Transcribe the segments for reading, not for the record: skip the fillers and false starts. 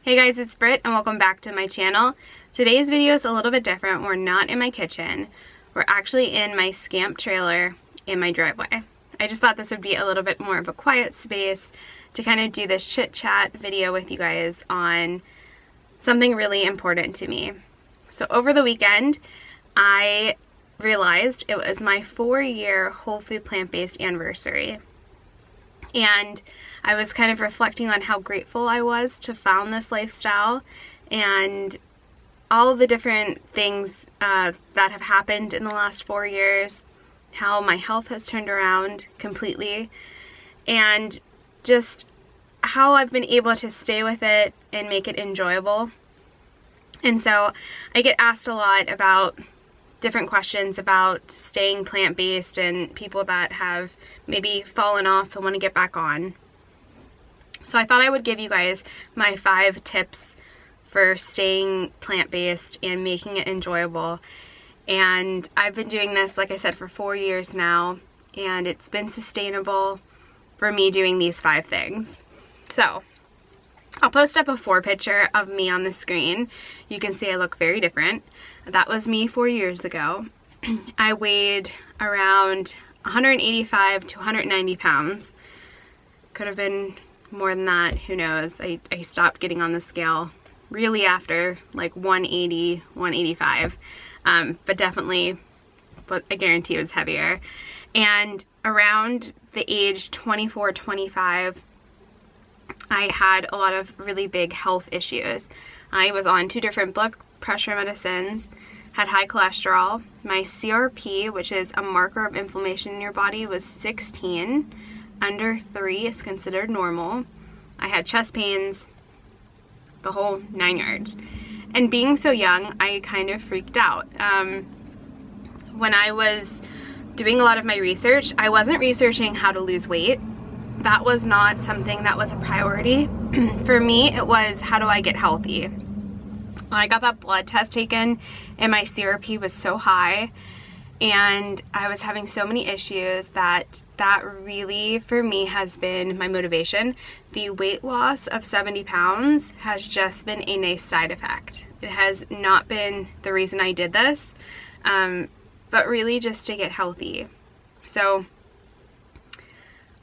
Hey guys, it's Britt and welcome back to my channel. Today's video is a little bit different. We're not in my kitchen. We're actually in my Scamp trailer in my driveway. I just thought this would be a little bit more of a quiet space to kind of do this chit chat video with you guys on something really important to me. So over the weekend, I realized it was my 4-year whole food plant-based anniversary. And I was kind of reflecting on how grateful I was to found this lifestyle and all of the different things that have happened in the last 4 years, how my health has turned around completely, and just how I've been able to stay with it and make it enjoyable. And so I get asked a lot about different questions about staying plant-based and people that have maybe fallen off and want to get back on. So I thought I would give you guys my 5 tips for staying plant-based and making it enjoyable. And I've been doing this, like I said, for 4 years now, and it's been sustainable for me doing these 5 things. So I'll post up a 4 picture of me on the screen. You can see I look very different. That was me 4 years ago. I weighed around 185 to 190 pounds. Could have been more than that, who knows. I stopped getting on the scale really after like 180, 185. But definitely, but I guarantee it was heavier. And around the age 24, 25, I had a lot of really big health issues. I was on 2 different blood pressure medicines, had high cholesterol. My CRP, which is a marker of inflammation in your body, was 16. Under 3 is considered normal. I had chest pains, the whole 9 yards. And being so young, I kind of freaked out. When I was doing a lot of my research, I wasn't researching how to lose weight. That was not something that was a priority. For me, it was, how do I get healthy? When I got that blood test taken and my CRP was so high and I was having so many issues that really, for me, has been my motivation. The weight loss of 70 pounds has just been a nice side effect. It has not been the reason I did this, but really just to get healthy. So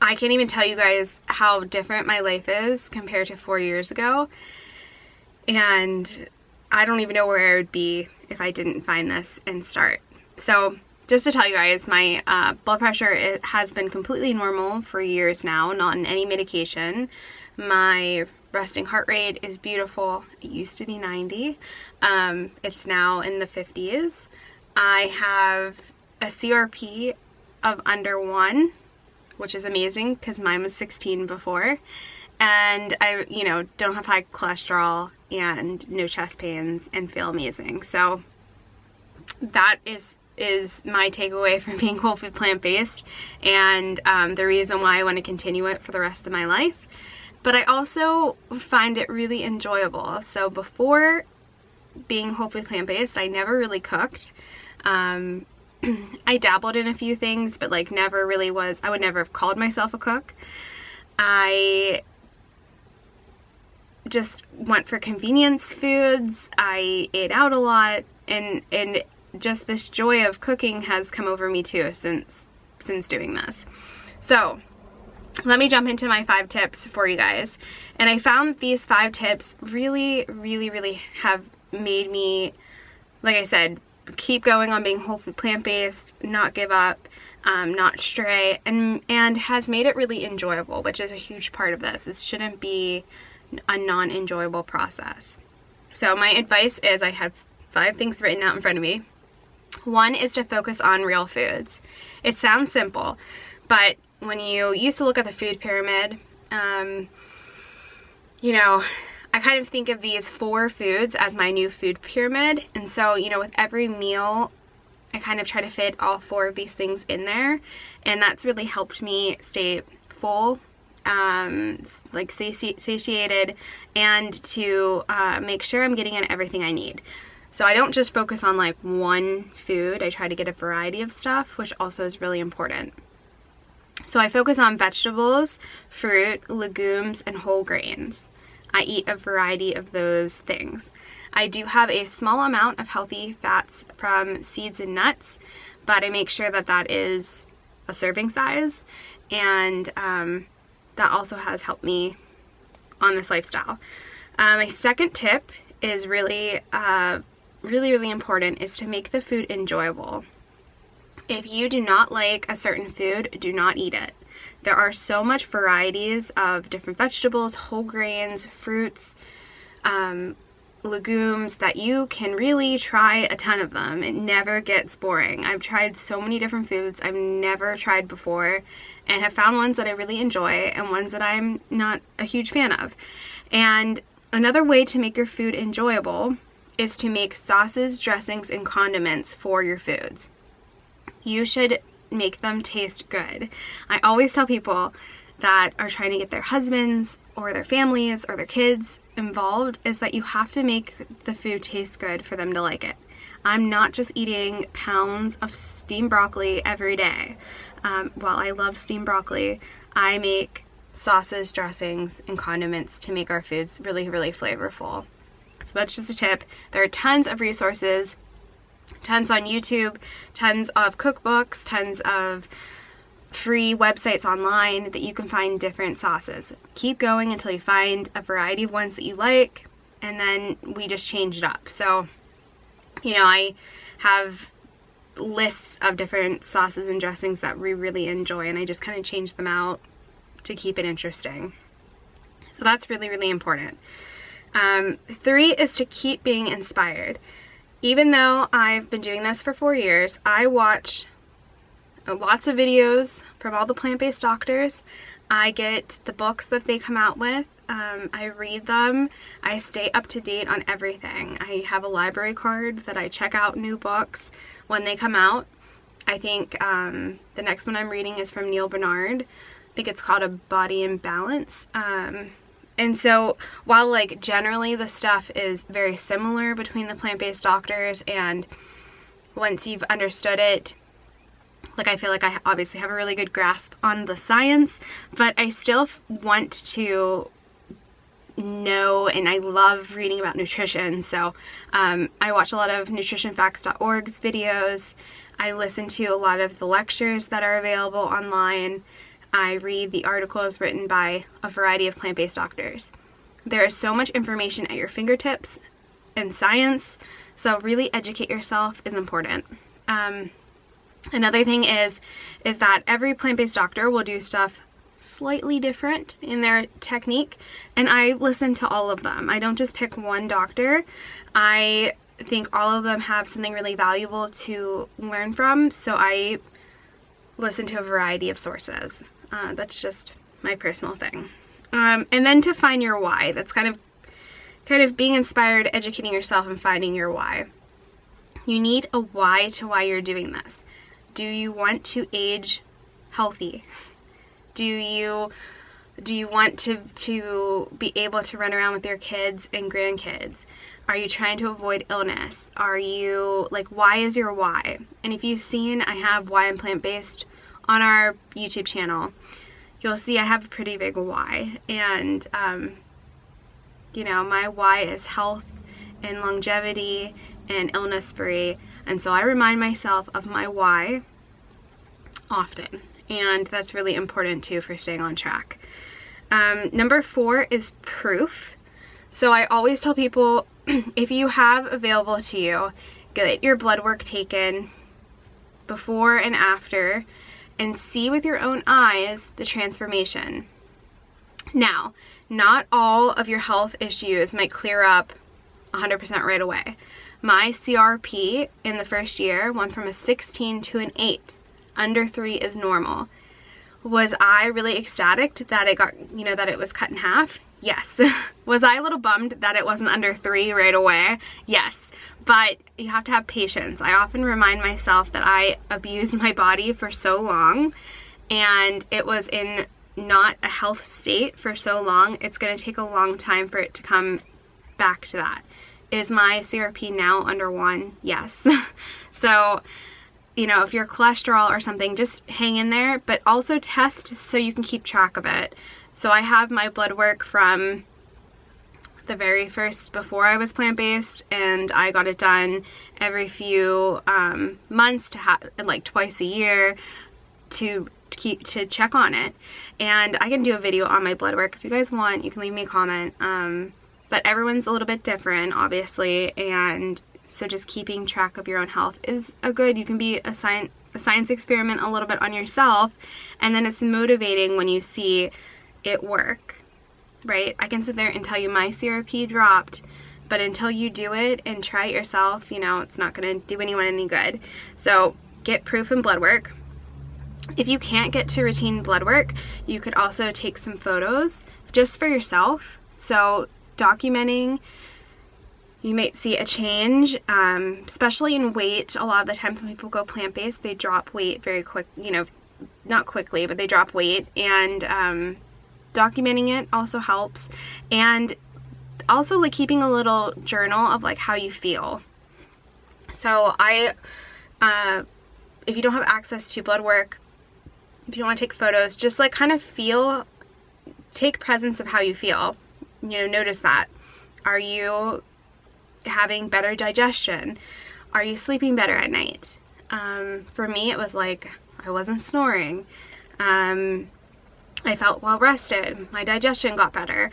I can't even tell you guys how different my life is compared to 4 years ago. And I don't even know where I would be if I didn't find this and start. So just to tell you guys, my blood pressure has been completely normal for years now, not on any medication. My resting heart rate is beautiful. It used to be 90. It's now in the 50s. I have a CRP of under 1, which is amazing because mine was 16 before. And I, don't have high cholesterol and no chest pains and feel amazing. So that is my takeaway from being whole food plant-based, and the reason why I want to continue it for the rest of my life. But I also find it really enjoyable. So before being whole food plant-based, I never really cooked. I dabbled in a few things, but like never really was, I would never have called myself a cook. I just went for convenience foods. I ate out a lot, and just this joy of cooking has come over me too since doing this. So let me jump into my 5 tips for you guys. And I found these 5 tips really have made me, like I said, keep going on being whole food plant-based, not give up, not stray, and has made it really enjoyable, which is a huge part of this. It shouldn't be a non-enjoyable process. So my advice is, I have 5 things written out in front of me. 1 is to focus on real foods. It sounds simple, but when you used to look at the food pyramid, I kind of think of these 4 foods as my new food pyramid. And so, with every meal, I kind of try to fit all 4 of these things in there. And that's really helped me stay full, like satiated, and to make sure I'm getting in everything I need. So I don't just focus on like one food. I try to get a variety of stuff, which also is really important. So I focus on vegetables, fruit, legumes, and whole grains. I eat a variety of those things. I do have a small amount of healthy fats from seeds and nuts, but I make sure that that is a serving size, and that also has helped me on this lifestyle. My second tip is really important, is to make the food enjoyable. If you do not like a certain food, do not eat it. There are so much varieties of different vegetables, whole grains, fruits, legumes that you can really try a ton of them. It never gets boring. I've tried so many different foods I've never tried before and have found ones that I really enjoy and ones that I'm not a huge fan of. And another way to make your food enjoyable is to make sauces, dressings, and condiments for your foods. You should make them taste good. I always tell people that are trying to get their husbands or their families or their kids involved is that you have to make the food taste good for them to like it. I'm not just eating pounds of steamed broccoli every day. While I love steamed broccoli, I make sauces, dressings, and condiments to make our foods really, really flavorful. So that's just a tip. There are tons of resources, tons on YouTube, tons of cookbooks, tons of free websites online that you can find different sauces. Keep going until you find a variety of ones that you like, and then we just change it up. So, you know, I have lists of different sauces and dressings that we really enjoy, and I just kind of change them out to keep it interesting. So that's really, really important. 3 is to keep being inspired. Even though I've been doing this for 4 years, I watch lots of videos from all the plant-based doctors. I get the books that they come out with. I read them. I stay up to date on everything. I have a library card that I check out new books when they come out. I think the next one I'm reading is from Neil Bernard. I think it's called A Body in Balance. And so while like generally the stuff is very similar between the plant-based doctors, and once you've understood it, like I feel like I obviously have a really good grasp on the science, but I still want to know, and I love reading about nutrition. So I watch a lot of nutritionfacts.org's videos. I listen to a lot of the lectures that are available online. I read the articles written by a variety of plant-based doctors. There is so much information at your fingertips in science, so really educate yourself is important. Another thing is that every plant-based doctor will do stuff slightly different in their technique, and I listen to all of them. I don't just pick one doctor. I think all of them have something really valuable to learn from, so I listen to a variety of sources. That's just my personal thing. And then to find your why. That's kind of being inspired, educating yourself, and finding your why. You need a why to why you're doing this. Do you want to age healthy? Do you want to be able to run around with your kids and grandkids? Are you trying to avoid illness? Are you, like, why is your why? And if you've seen, I have Why I'm Plant-Based on our YouTube channel, you'll see I have a pretty big why. And, you know, my why is health and longevity and illness-free. And so I remind myself of my why often. And that's really important too for staying on track. Number 4 is proof. So I always tell people, if you have available to you, get your blood work taken before and after, and see with your own eyes the transformation. Now, not all of your health issues might clear up 100% right away. My CRP in the first year went from a 16 to an 8. Under 3 is normal. Was I really ecstatic that it got, you know, that it was cut in half? Yes. Was I a little bummed that it wasn't under 3 right away? Yes. But you have to have patience. I often remind myself that I abused my body for so long, and it was in not a health state for so long. It's going to take a long time for it to come back to that. Is my CRP now under 1? Yes. So, you know, if you're cholesterol or something, just hang in there, but also test so you can keep track of it. So I have my blood work from the very first before I was plant-based, and I got it done every few months, to have like twice a year, to check on it. And I can do a video on my blood work if you guys want. You can leave me a comment, but everyone's a little bit different, obviously, and so just keeping track of your own health is you can be a science experiment a little bit on yourself, and then it's motivating when you see it work, right? I can sit there and tell you my CRP dropped, but until you do it and try it yourself, you know, it's not going to do anyone any good. So get proof in blood work. If you can't get to routine blood work, you could also take some photos just for yourself. So documenting, you might see a change, especially in weight. A lot of the time when people go plant-based, they drop weight very quick, you know, not quickly, but they drop weight, and documenting it also helps. And also like keeping a little journal of like how you feel. So if you don't have access to blood work, if you don't want to take photos, just like kind of take presence of how you feel. You know, notice that. Are you having better digestion? Are you sleeping better at night? For me, it was like I wasn't snoring. I felt well rested. My digestion got better.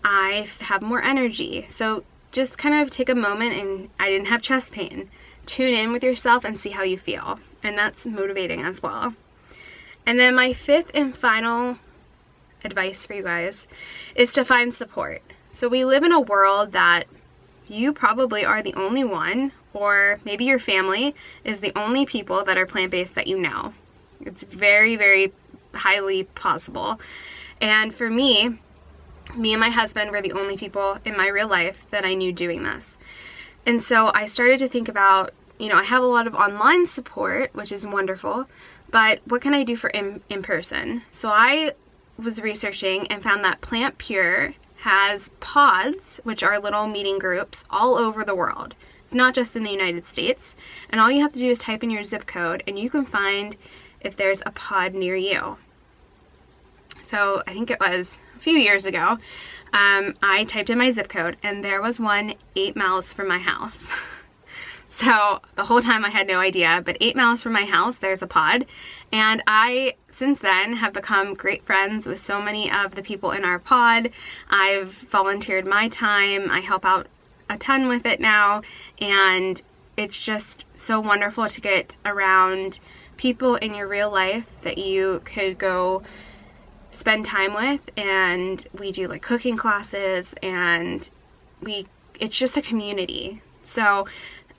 I have more energy. So just kind of take a moment, and I didn't have chest pain. Tune in with yourself and see how you feel. And that's motivating as well. And then my fifth and final advice for you guys is to find support. So we live in a world that you probably are the only one, or maybe your family is the only people that are plant-based that you know. It's very, very highly possible. And for me and my husband were the only people in my real life that I knew doing this. And so I started to think about, you know, I have a lot of online support, which is wonderful, but what can I do for in person? So I was researching and found that Plant Pure has pods, which are little meeting groups all over the world. It's not just in the United States. And all you have to do is type in your zip code, and you can find if there's a pod near you. So I think it was a few years ago, I typed in my zip code, and there was one 8 miles from my house. So the whole time I had no idea, but 8 miles from my house, there's a pod. And I, since then, have become great friends with so many of the people in our pod. I've volunteered my time. I help out a ton with it now. And it's just so wonderful to get around people in your real life that you could go spend time with. And we do like cooking classes, and it's just a community. So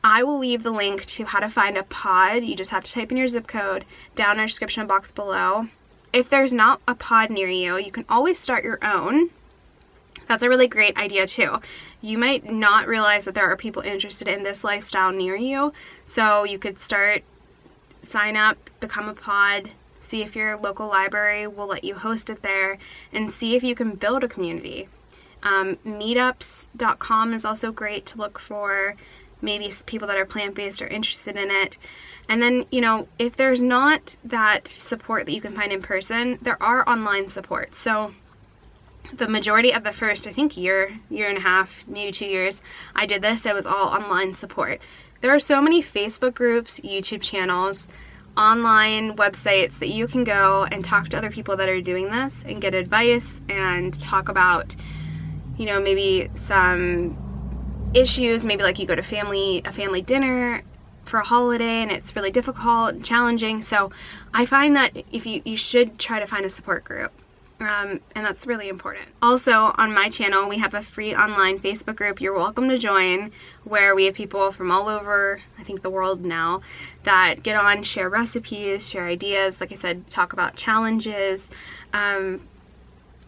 I will leave the link to how to find a pod. You just have to type in your zip code down in the description box below. If there's not a pod near you, you can always start your own. That's a really great idea too. You might not realize that there are people interested in this lifestyle near you. So you could sign up, become a pod, see if your local library will let you host it there, and see if you can build a community. Meetups.com is also great to look for maybe people that are plant-based are interested in it. And then, you know, if there's not that support that you can find in person, there are online support. So the majority of the first, I think, year and a half, maybe 2 years, I did this, it was all online support. There are so many Facebook groups, YouTube channels, online websites that you can go and talk to other people that are doing this and get advice and talk about, you know, maybe some issues, maybe like you go to a family dinner for a holiday and it's really difficult and challenging. So I find that if you should try to find a support group. And that's really important. Also, on my channel, we have a free online Facebook group you're welcome to join, where we have people from all over, I think, the world now, that get on, share recipes, share ideas, like I said, talk about challenges,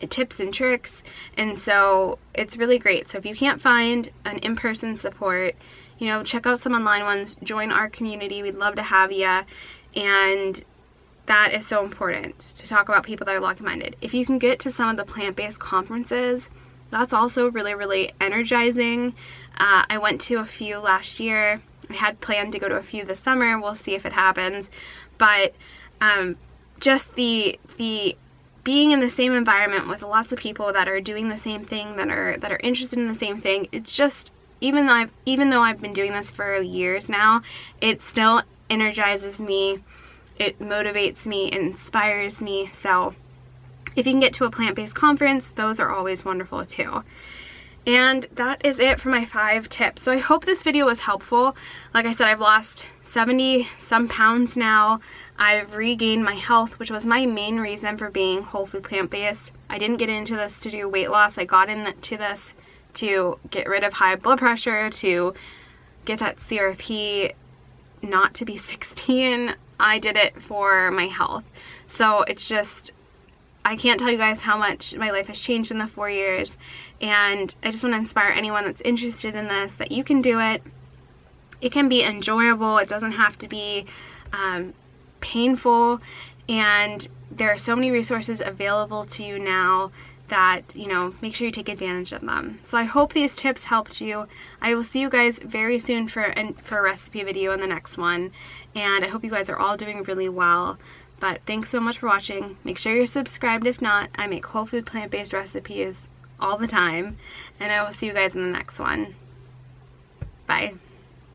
tips and tricks. And so it's really great. So if you can't find an in-person support, you know, check out some online ones, join our community. We'd love to have you. And that is so important, to talk about people that are like-minded. If you can get to some of the plant-based conferences, that's also really, really energizing. I went to a few last year. I had planned to go to a few this summer. We'll see if it happens. But just the being being in the same environment with lots of people that are doing the same thing, that are interested in the same thing, it's just, even though I've been doing this for years now, it still energizes me, it motivates me, it inspires me. So if you can get to a plant-based conference, those are always wonderful too. And that is it for my 5 tips. So I hope this video was helpful. Like I said, I've lost 70 some pounds now. I've regained my health, which was my main reason for being whole food plant-based. I didn't get into this to do weight loss. I got into this to get rid of high blood pressure, to get that CRP not to be 16. I did it for my health. So it's just, I can't tell you guys how much my life has changed in the 4 years, and I just want to inspire anyone that's interested in this that you can do it. It can be enjoyable. It doesn't have to be painful, and there are so many resources available to you now that, you know, make sure you take advantage of them. So I hope these tips helped you. I will see you guys very soon for a recipe video in the next one, and I hope you guys are all doing really well. But thanks so much for watching. Make sure you're subscribed if not. I make whole food plant-based recipes all the time, and I will see you guys in the next one. Bye.